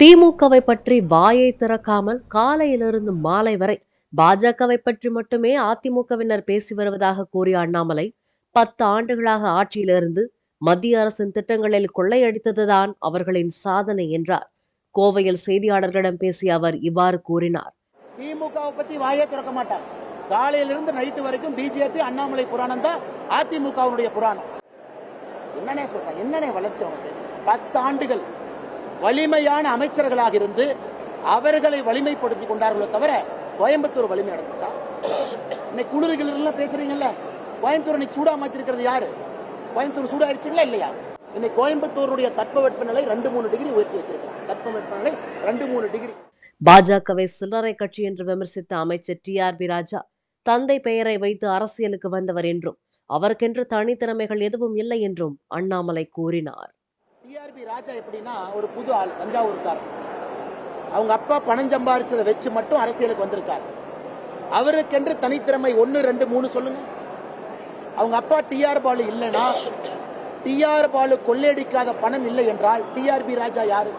திமுகவை பற்றி வாயை திறக்காமல் காலையிலிருந்து மாலை வரை பாஜகவை பற்றி மட்டுமே அதிமுகவினர் பேசி வருவதாக கூறிய அண்ணாமலை 10 ஆண்டுகளாக ஆட்சியிலிருந்து மத்திய அரசின் திட்டங்களில் கொள்ளையடித்ததுதான் அவர்களின் சாதனை என்றார். கோவையில் செய்தியாளர்களிடம் பேசிய அவர் இவ்வாறு கூறினார். திமுகவை பத்தி வாயை திறக்க மாட்டார். காலையிலிருந்து நைட்டு வரைக்கும் பிஜேபி அண்ணாமலை புராணம் தான் அதிமுகவுடைய புராணம். என்னன்னே சொல்றேன், என்னன்னே வளர்ச்சி அவனுக்கு 10 ஆண்டுகள் வலிமையான அமைச்சர்களாக இருந்து அவர்களை வலிமைப்படுத்திக் கொண்டார்களோ தவிர கோயம்புத்தூர் வலிமை அடைஞ்சிச்சா? இன்னைக்கு குளிர்கள் பேசுறீங்கல்ல, கோயம்புத்தூர் இன்னைக்கு சூடா மாத்திருக்கிறது யாரு? கோயம்புத்தூர் சூடாயிருச்சுங்களா இல்லையா? இன்னைக்கு கோயம்புத்தூருடைய தட்பவெப்பநிலை 2-3 டிகிரி உயர்த்தி வச்சிருக்காங்க. தட்பவெப்பநிலை 2-3 டிகிரி. பாஜகவை சில்லறை கட்சி என்று விமர்சித்த அமைச்சர் டிஆர்பி ராஜா தந்தை பெயரை வைத்து அரசியலுக்கு வந்தவர் என்றும் அவருக்கென்று தனித்திறமைகள் எதுவும் இல்லை என்றும் அண்ணாமலை கூறினார். டிஆர்பி ராஜா எப்படின்னா ஒரு புது ஆள், தஞ்சாவூர்காரர். அவங்க அப்பா பணம் சம்பாதிச்சதை வச்சு மட்டும் அரசியலுக்கு வந்திருக்காரு. அவருக்கென்று தனித்திறமை 1, 2, 3 சொல்லுங்க. அவங்க அப்பா டிஆர் பாலு இல்லைன்னா, டிஆர் பாலு கொள்ளையடிக்காத பணம் இல்லை என்றால் டிஆர்பி ராஜா யாரு?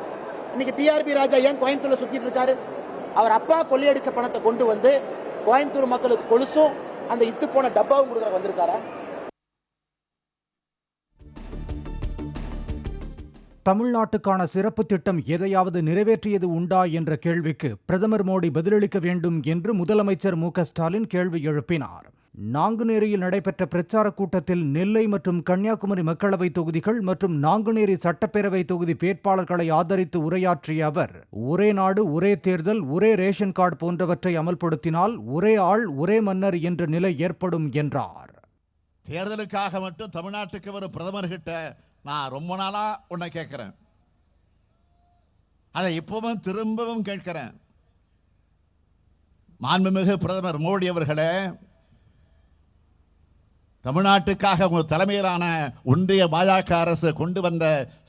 இன்னைக்கு டிஆர்பி ராஜா ஏன் கோயம்புத்தூர்ல சுத்திட்டு இருக்காரு? அவர் அப்பா கொள்ளையடிச்ச பணத்தை கொண்டு வந்து கோயம்புத்தூர் மக்களுக்கு கொலுசும் அந்த இத்து போன டப்பாவும் கொடுக்குற வந்திருக்காரா? தமிழ்நாட்டுக்கான சிறப்பு திட்டம் எதையாவது நிறைவேற்றியது உண்டா என்ற கேள்விக்கு பிரதமர் மோடி பதிலளிக்க வேண்டும் என்று முதலமைச்சர் மு க ஸ்டாலின் கேள்வி எழுப்பினார். நாங்குநேரியில் நடைபெற்ற பிரச்சார கூட்டத்தில் நெல்லை மற்றும் கன்னியாகுமரி மக்களவை தொகுதிகள் மற்றும் நாங்குநேரி சட்டப்பேரவை தொகுதி வேட்பாளர்களை ஆதரித்து உரையாற்றிய அவர், ஒரே நாடு ஒரே தேர்தல், ஒரே ரேஷன் கார்டு போன்றவற்றை அமல்படுத்தினால் ஒரே ஆள் ஒரே மன்னர் என்ற நிலை ஏற்படும் என்றார். தேர்தலுக்காக மட்டும் தமிழ்நாட்டுக்கு வரும் பிரதமர்கிட்ட நான் ரொம்ப நாளா உன்னை கேட்கிறேன், அதை இப்பவும் திரும்பவும் கேட்கிறேன். மாண்புமிகு பிரதமர் மோடி அவர்களே, தமிழ்நாட்டுக்காக உங்கள் தலைமையிலான ஒன்றிய பாஜக அரசு கொண்டு வந்த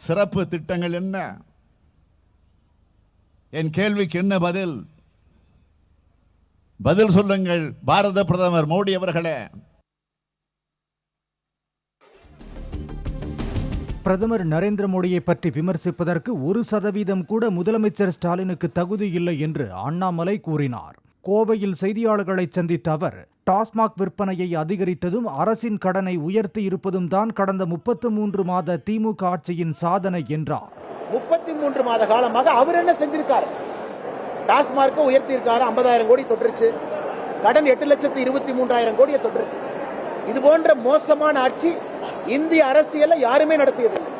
சிறப்பு திட்டங்கள் என்ன? என் கேள்விக்கு என்ன பதில்? பதில் சொல்லுங்கள் பாரத பிரதமர் மோடி அவர்களே. பிரதமர் நரேந்திர மோடியை பற்றி விமர்சிப்பதற்கு 1% கூட முதலமைச்சர் ஸ்டாலினுக்கு தகுதி இல்லை என்று அண்ணாமலை கூறினார். கோவையில் செய்தியாளர்களை சந்தித்த அவர், டாஸ்மாக் விற்பனையை அதிகரித்ததும் அரசின் கடனை உயர்த்தி இருப்பதும் தான் கடந்த 33 மாத திமுக ஆட்சியின் சாதனை என்றார். 33 மாத காலமாக அவர் என்ன செஞ்சிருக்காரு? டாஸ்மார்க்கை உயர்த்தி இருக்காரு, 50,000 கோடி தொற்றுச்சு. கடன் 8,23,000 கோடியை தொற்றுச்சு. இது போன்ற மோசமான ஆட்சி இந்திய அரசியல யாருமே நடத்தியதில்லை.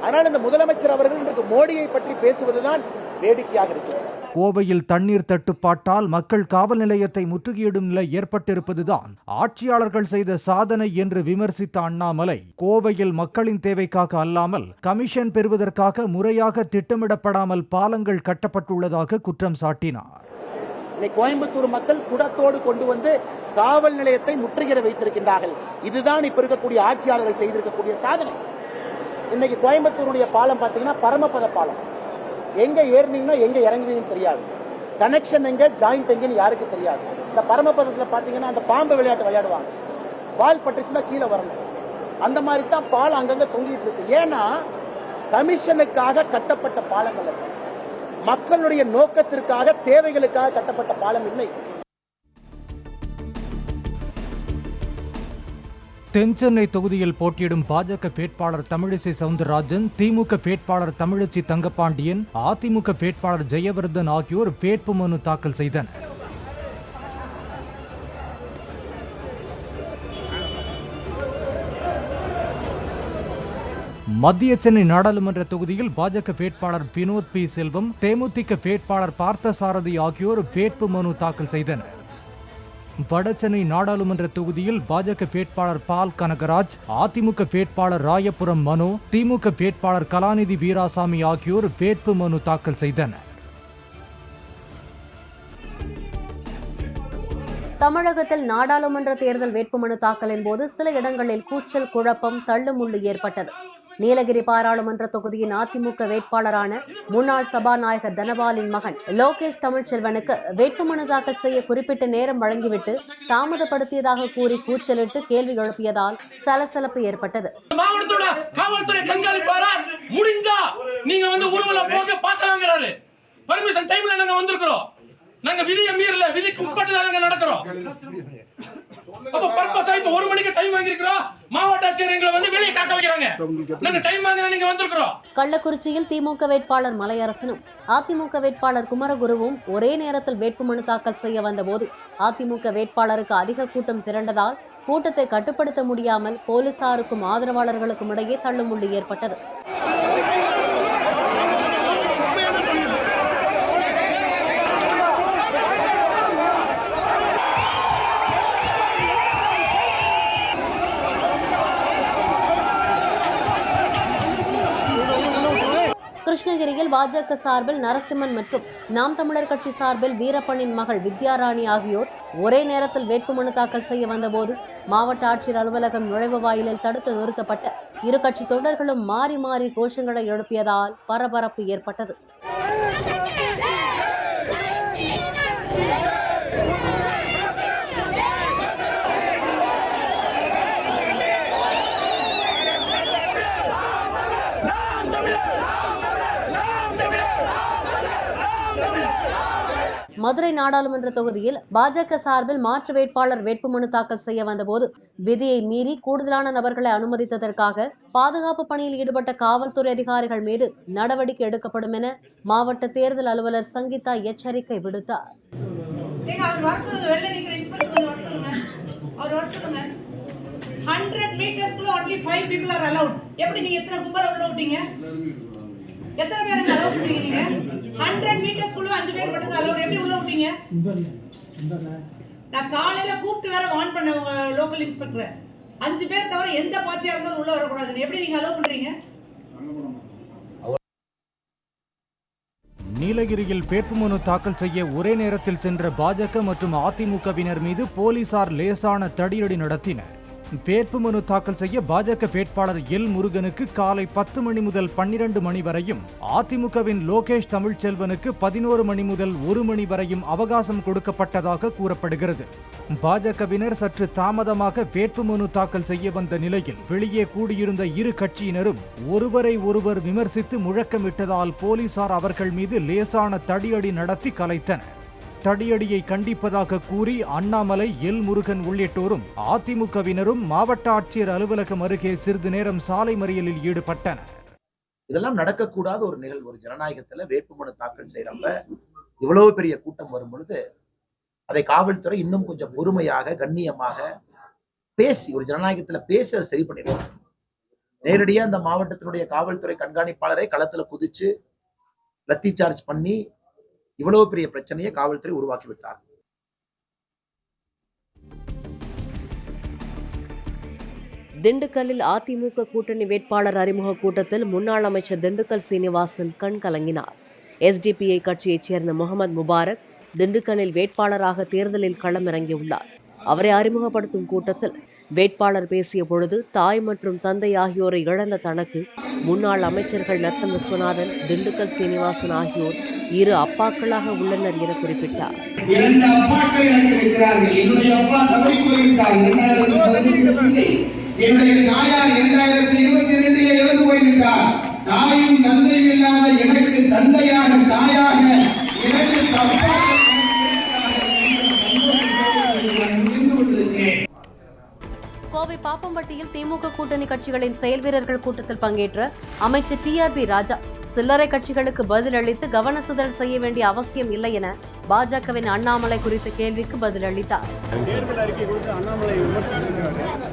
அதனால் இந்த முதலமைச்சர் அவர்கள் இன்றைக்கு மோடியை பற்றி பேசுவதுதான் வேடிக்கையாக இருக்கிறது. கோவையில் தண்ணீர் தட்டுப்பாட்டால் மக்கள் காவல் நிலையத்தை முற்றுகையிடும் நிலை ஏற்பட்டிருப்பதுதான் ஆட்சியாளர்கள் செய்த சாதனை என்று விமர்சித்த அண்ணாமலை, கோவையில் மக்களின் தேவைக்காக அல்லாமல் கமிஷன் பெறுவதற்காக முறையாக திட்டமிடப்படாமல் பாலங்கள் கட்டப்பட்டுள்ளதாக குற்றம் சாட்டினார். கோயம்புத்தூர் மக்கள் குடத்தோடு கொண்டு வந்து காவல் நிலையத்தை முற்றுகையிட வைத்திருக்கின்றார்கள். இதுதான் இப்ப இருக்கக்கூடிய ஆட்சியாளர்கள் செய்திருக்கக்கூடிய சாதனை. இன்னைக்கு கோயம்புத்தூருடைய பாலம் பாத்தீங்கன்னா பரமபத பாலம். எங்க ஏறினீங்கன்னா எங்க இறங்குவீங்கன்னு தெரியாது. கனெக்ஷன் எங்க, ஜாயிண்ட் எங்கன்னு யாருக்கு தெரியாது. இந்த பரமபதத்துல பாத்தீங்கன்னா அந்த பாம்பு விளையாட்டு விளையாடுவாங்க. பால் பட்டுச்சுன்னா கீழே வரணும். அந்த மாதிரி தான் பாலம் அங்கங்க தொங்கிட்டு இருக்கு. ஏன்னா கமிஷனுக்காக கட்டப்பட்ட பாலங்கள் அல்ல, மக்களுடைய நோக்கத்திற்காக தேவைகளுக்காக கட்டப்பட்ட பாலம் இல்லை. தென்சென்னை தொகுதியில் போட்டியிடும் பாஜக வேட்பாளர் தமிழிசை சவுந்தரராஜன், திமுக வேட்பாளர் தமிழச்சி தங்கப்பாண்டியன், அதிமுக வேட்பாளர் ஜெயவர்தன் ஆகியோர் வேட்புமனு தாக்கல் செய்தனர். மத்திய சென்னை நாடாளுமன்ற தொகுதியில் பாஜக வேட்பாளர் வினோத் பி செல்வம், தேமுதிக வேட்பாளர் பார்த்தசாரதி ஆகியோர் வேட்புமனு தாக்கல் செய்தனர். வடசென்னை நாடாளுமன்ற தொகுதியில் பாஜக வேட்பாளர் பால் கனகராஜ், அதிமுக வேட்பாளர் ராயபுரம் மனோ, திமுக வேட்பாளர் கலாநிதி வீராசாமி ஆகியோர் வேட்புமனு தாக்கல் செய்தனர். தமிழகத்தில் நாடாளுமன்ற தேர்தல் வேட்புமனு தாக்கலின் போது சில இடங்களில் கூச்சல், குழப்பம், தள்ளுமுள்ளு ஏற்பட்டது. நீலகிரி பாராளுமன்ற தொகுதியின் அதிமுக வேட்பாளரான முன்னாள் சபாநாயகர் தனபாலின் மகன் லோகேஷ் தமிழ்ச்செல்வனுக்கு வேட்புமனு தாக்கல் செய்ய குறிப்பிட்ட நேரம் வழங்கிவிட்டு தாமதப்படுத்தியதாக கூறி கூச்சலிட்டு கேள்வி எழுப்பியதால் சலசலப்பு ஏற்பட்டது. காவல்துறை கண்காணிப்பாளர் முடிஞ்சா நீங்க ஊர்வலம் போங்க பார்க்கலாங்கிறாரு. பர்மிஷன் டைம்ல நாங்க வந்திருக்கிறோம். நாங்க விதியை மீறல, விதிக்கு உட்பட்டு தான் நாங்க நடக்கிறோம். அப்ப பர்பஸா இப்ப 1 மணிக்கு டைம் வாங்கிருக்கிறோம். மாவட்ட ஆட்சியர் எங்களை வந்து வெளியே காக்க வைக்கிறாங்க. நாங்க டைம் வாங்க நீங்க வந்திருக்கிறோம். கள்ளக்குறிச்சியில் திமுக வேட்பாளர் மலையரசனும் அதிமுக வேட்பாளர் குமரகுருவும் ஒரே நேரத்தில் வேட்புமனு தாக்கல் செய்ய வந்தபோது அதிமுக வேட்பாளருக்கு அதிக கூட்டம் திரண்டதால் கூட்டத்தை கட்டுப்படுத்த முடியாமல் போலீசாருக்கும் ஆதரவாளர்களுக்கும் இடையே தள்ளுமுள்ளு ஏற்பட்டது. கிருஷ்ணகிரியில் பாஜக சார்பில் நரசிம்மன் மற்றும் நாம் தமிழர் கட்சி சார்பில் வீரப்பனின் மகள் வித்யாராணி ஆகியோர் ஒரே நேரத்தில் வேட்புமனு தாக்கல் செய்ய வந்தபோது மாவட்ட ஆட்சியர் அலுவலகம் நுழைவு வாயிலில் தடுத்து நிறுத்தப்பட்ட இரு கட்சி தொண்டர்களும் மாறி மாறி கோஷங்களை எழுப்பியதால் பரபரப்பு ஏற்பட்டது. மதுரை நாடாளுமன்ற தொகுதியில் பாஜக சார்பில் மாற்று வேட்பாளர் வேட்புமனு தாக்கல் செய்ய வந்தபோது விதியை மீறி கூடுதலான நபர்களை அனுமதித்ததற்காக பாதுகாப்பு பணியில் ஈடுபட்ட காவல்துறை அதிகாரிகள் மீது நடவடிக்கை எடுக்கப்படும் என மாவட்ட தேர்தல் அலுவலர் சங்கீதா எச்சரிக்கை விடுத்தார். 100 மீட்டர்ஸ்க்குள்ள only 5 people are allowed. எப்படி நீங்க எத்தனை கும்பல உள்ள விட்டீங்க? எத்தனை பேருக்கு அலோவ் பண்ணீங்க நீங்க? 100 மீட்டர்ஸ்க்குள்ள 5 பேர் மட்டும் அலோவ் எப்படி உள்ள விட்டீங்க? நான் காலையில கூப்பிட்டு வேற வார்ன் பண்ண லோக்கல் இன்ஸ்பெக்டர் 5 பேர் தவிர எந்த பார்ட்டியா இருந்தாலும் உள்ள வர கூடாதுன்னு எப்படி நீங்க அலோவ் பண்றீங்க? நீலகிரியில் வேட்புமனு தாக்கல் செய்ய ஒரே நேரத்தில் சென்ற பாஜக மற்றும் அதிமுகவினர் மீது போலீசார் லேசான தடியடி நடத்தினர். வேட்புமனு தாக்கல் செய்ய பாஜக வேட்பாளர் எல் முருகனுக்கு காலை 10 மணி முதல் 12 மணி வரையும், அதிமுகவின் லோகேஷ் தமிழ்ச்செல்வனுக்கு 11 மணி முதல் 1 மணி வரையும் அவகாசம் கொடுக்கப்பட்டதாக கூறப்படுகிறது. பாஜகவினர் சற்று தாமதமாக வேட்புமனு தாக்கல் செய்ய வந்த நிலையில் வெளியே கூடியிருந்த இரு கட்சியினரும் ஒருவரை ஒருவர் விமர்சித்து முழக்கமிட்டதால் போலீசார் அவர்கள் மீது லேசான தடியடி நடத்தி கலைத்தனர். தடியடியை கண்டிப்பதாக கூறி அண்ணாமலை, எல் முருகன் உள்ளிட்டோரும் அதிமுகவினரும் மாவட்ட ஆட்சியர் அலுவலகம் அருகே சிறிது நேரம் சாலை மறியலில் ஈடுபட்டனர். இதெல்லாம் நடக்கக்கூடாத ஒரு நிகழ்வு. ஒரு ஜனநாயகத்துல வேட்புமனு தாக்கல் செய்யறப்ப இவ்வளவு பெரிய கூட்டம் வரும் பொழுது அதை காவல்துறை இன்னும் கொஞ்சம் பொறுமையாக கண்ணியமாக பேசி ஒரு ஜனநாயகத்துல பேசி அதை சரி பண்ணிடுவாங்க. நேரடியா அந்த மாவட்டத்தினுடைய காவல்துறை கண்காணிப்பாளரை களத்துல குதிச்சு லத்தி சார்ஜ் பண்ணி இவ்வளவு பெரிய பிரச்சனையை காவல்துறை உருவாக்கி விட்டார். திண்டுக்கல்லில் அதிமுக கூட்டணி வேட்பாளர் அறிமுக கூட்டத்தில் முன்னாள் அமைச்சர் திண்டுக்கல் சீனிவாசன் கண் கலங்கினார். SDPI கட்சியைச் சேர்ந்த முகமது முபாரக் திண்டுக்கல்லில் வேட்பாளராக தேர்தலில் களமிறங்கியுள்ளார். அவரை அறிமுகப்படுத்தும் கூட்டத்தில் வேட்பாளர் பேசிய பொழுது தாய் மற்றும் தந்தை ஆகியோரை இழந்த தனக்கு முன்னாள் அமைச்சர்கள் நத்தம் விஸ்வநாதன், திண்டுக்கல் சீனிவாசன் ஆகியோர் இரு அப்பாக்களாக உள்ளனர் என குறிப்பிட்டார். என்னுடைய தாயார் 2022 இறந்து போய்விட்டார். தாயும் தந்தையும் இல்லாத எனக்கு தந்தையாக தாயாக எனக்கு கோவை பாப்பம்பட்டியில் திமுக கூட்டணி கட்சிகளின் செயல் வீரர்கள் கூட்டத்தில் பங்கேற்ற அமைச்சர் TRB ராஜா சில்லறை கட்சிகளுக்கு பதில் அளித்து கவனசிதறல் செய்ய வேண்டிய அவசியம் இல்லை என பாஜகவின் அண்ணாமலை குறித்த கேள்விக்கு பதில் அளித்தார்.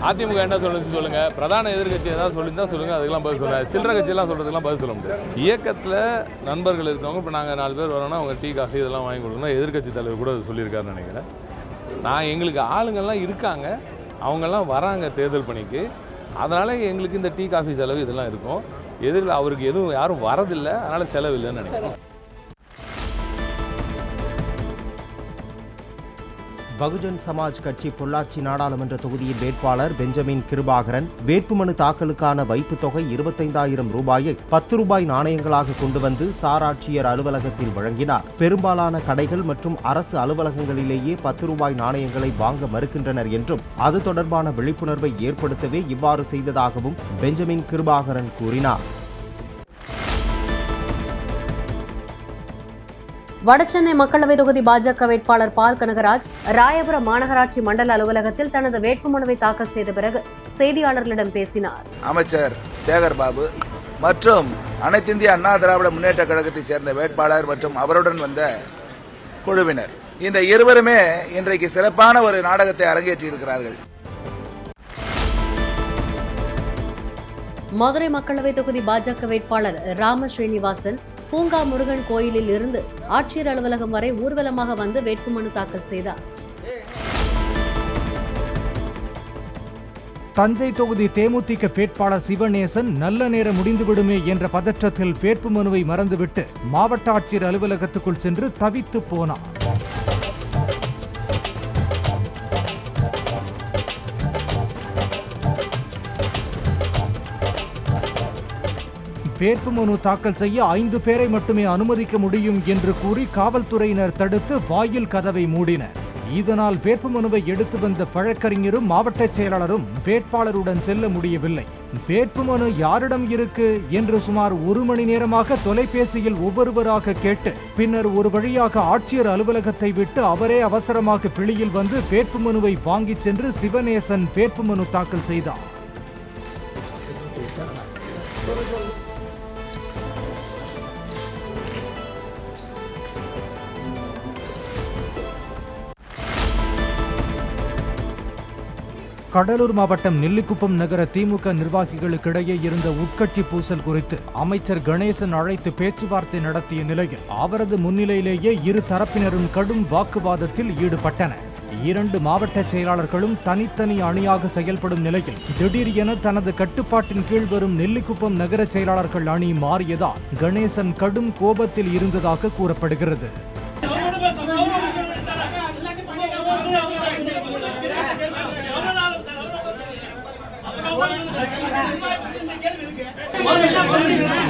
அதிமுக என்ன சொல்லுங்க, பிரதான எதிர்கட்சி ஏதாவது சொல்லியிருந்தா சொல்லுங்க, அதுக்கெல்லாம் பதில் சொல்லுங்க. சில்லறை கட்சியெல்லாம் சொல்றதுக்கெல்லாம் பதில் சொல்ல முடியாது. இயக்கத்தில் நண்பர்கள் இருக்கவங்க, இப்போ நாங்கள் 4 பேர் வரோம்னா அவங்க டீ காஃபி இதெல்லாம் வாங்கி கொடுக்கணும். எதிர்கட்சி தலைவர் கூட சொல்லியிருக்காருன்னு நினைக்கிறேன். எங்களுக்கு ஆளுங்கள்லாம் இருக்காங்க, அவங்கெல்லாம் வராங்க தேர்தல் பணிக்கு. அதனால் எங்களுக்கு இந்த டீ காஃபி செலவு இதெல்லாம் இருக்கும். எதிரில் அவருக்கு எதுவும் யாரும் வரதில்லை, அதனால் செலவு இல்லைன்னு நினைக்கிறேன். பகுஜன் சமாஜ் கட்சி பொள்ளாச்சி நாடாளுமன்ற தொகுதியின் வேட்பாளர் பெஞ்சமின் கிருபாகரன் வேட்புமனு தாக்கலுக்கான வைப்பு தொகை 25,000 ரூபாயை 10 ரூபாய் நாணயங்களாக கொண்டு வந்து சார் ஆட்சியர் அலுவலகத்தில் வழங்கினார். பெரும்பாலான கடைகள் மற்றும் அரசு அலுவலகங்களிலேயே 10 ரூபாய் நாணயங்களை வாங்க மறுக்கின்றனர் என்றும் அது தொடர்பான விழிப்புணர்வை ஏற்படுத்தவே இவ்வாறு செய்ததாகவும் பெஞ்சமின் கிருபாகரன் கூறினார். வடசென்னை மக்களவை தொகுதி பாஜக வேட்பாளர் பால் கனகராஜ் ராயபுரம் மாநகராட்சி மண்டல அலுவலகத்தில் தனது வேட்புமனுவை தாக்கல் செய்த பிறகு செய்தியாளர்களிடம் பேசினார். அமைச்சர் சேகர் பாபு மற்றும் அனைத்திந்திய அண்ணா திராவிட முன்னேற்ற கழகத்தை சேர்ந்த வேட்பாளர் மற்றும் அவருடன் வந்த குழுவினர் இந்த இருவருமே இன்றைக்கு சிறப்பான ஒரு நாடகத்தை அரங்கேற்றி இருக்கிறார்கள். மதுரை மக்களவை தொகுதி பாஜக வேட்பாளர் ராம ஸ்ரீனிவாசன் பூங்கா முருகன் கோயிலில் இருந்து ஆட்சியர் அலுவலகம் வரை ஊர்வலமாக வந்து வேட்புமனு தாக்கல் செய்தார். தஞ்சை தொகுதி தேமுதிக வேட்பாளர் சிவநேசன் நல்ல நேரம் முடிந்துவிடுமே என்ற பதற்றத்தில் வேட்புமனுவை மறந்துவிட்டு மாவட்ட ஆட்சியர் அலுவலகத்துக்குள் சென்று தவித்து போனார். வேட்புமனு தாக்கல் செய்ய 5 பேரை மட்டுமே அனுமதிக்க முடியும் என்று கூறி காவல்துறையினர் தடுத்து வாயில் கதவை மூடினர். இதனால் வேட்புமனுவை எடுத்து வந்த வழக்கறிஞரும் மாவட்ட செயலாளரும் வேட்பாளருடன் செல்ல முடியவில்லை. வேட்புமனு யாரிடம் இருக்கு என்று சுமார் 1 மணி நேரமாக தொலைபேசியில் ஒவ்வொருவராக கேட்டு பின்னர் ஒரு வழியாக ஆட்சியர் அலுவலகத்தை விட்டு அவரே அவசரமாக வெளியில் வந்து வேட்புமனுவை வாங்கிச் சென்று சிவநேசன் வேட்புமனு தாக்கல் செய்தார். கடலூர் மாவட்டம் நெல்லிக்குப்பம் நகர திமுக நிர்வாகிகளுக்கிடையே இருந்த உட்கட்சி பூசல் குறித்து அமைச்சர் கணேசன் அழைத்து பேச்சுவார்த்தை நடத்திய நிலையில் அவரது முன்னிலையிலேயே இரு தரப்பினரும் கடும் வாக்குவாதத்தில் ஈடுபட்டனர். 2 மாவட்ட செயலாளர்களும் தனித்தனி அணியாக செயல்படும் நிலையில் திடீரென தனது கட்டுப்பாட்டின் கீழ் வரும் நெல்லிக்குப்பம் நகர செயலாளர்கள் அணி மாறியதால் கணேசன் கடும் கோபத்தில் இருந்ததாக கூறப்படுகிறது. கேள்வி இருக்கு.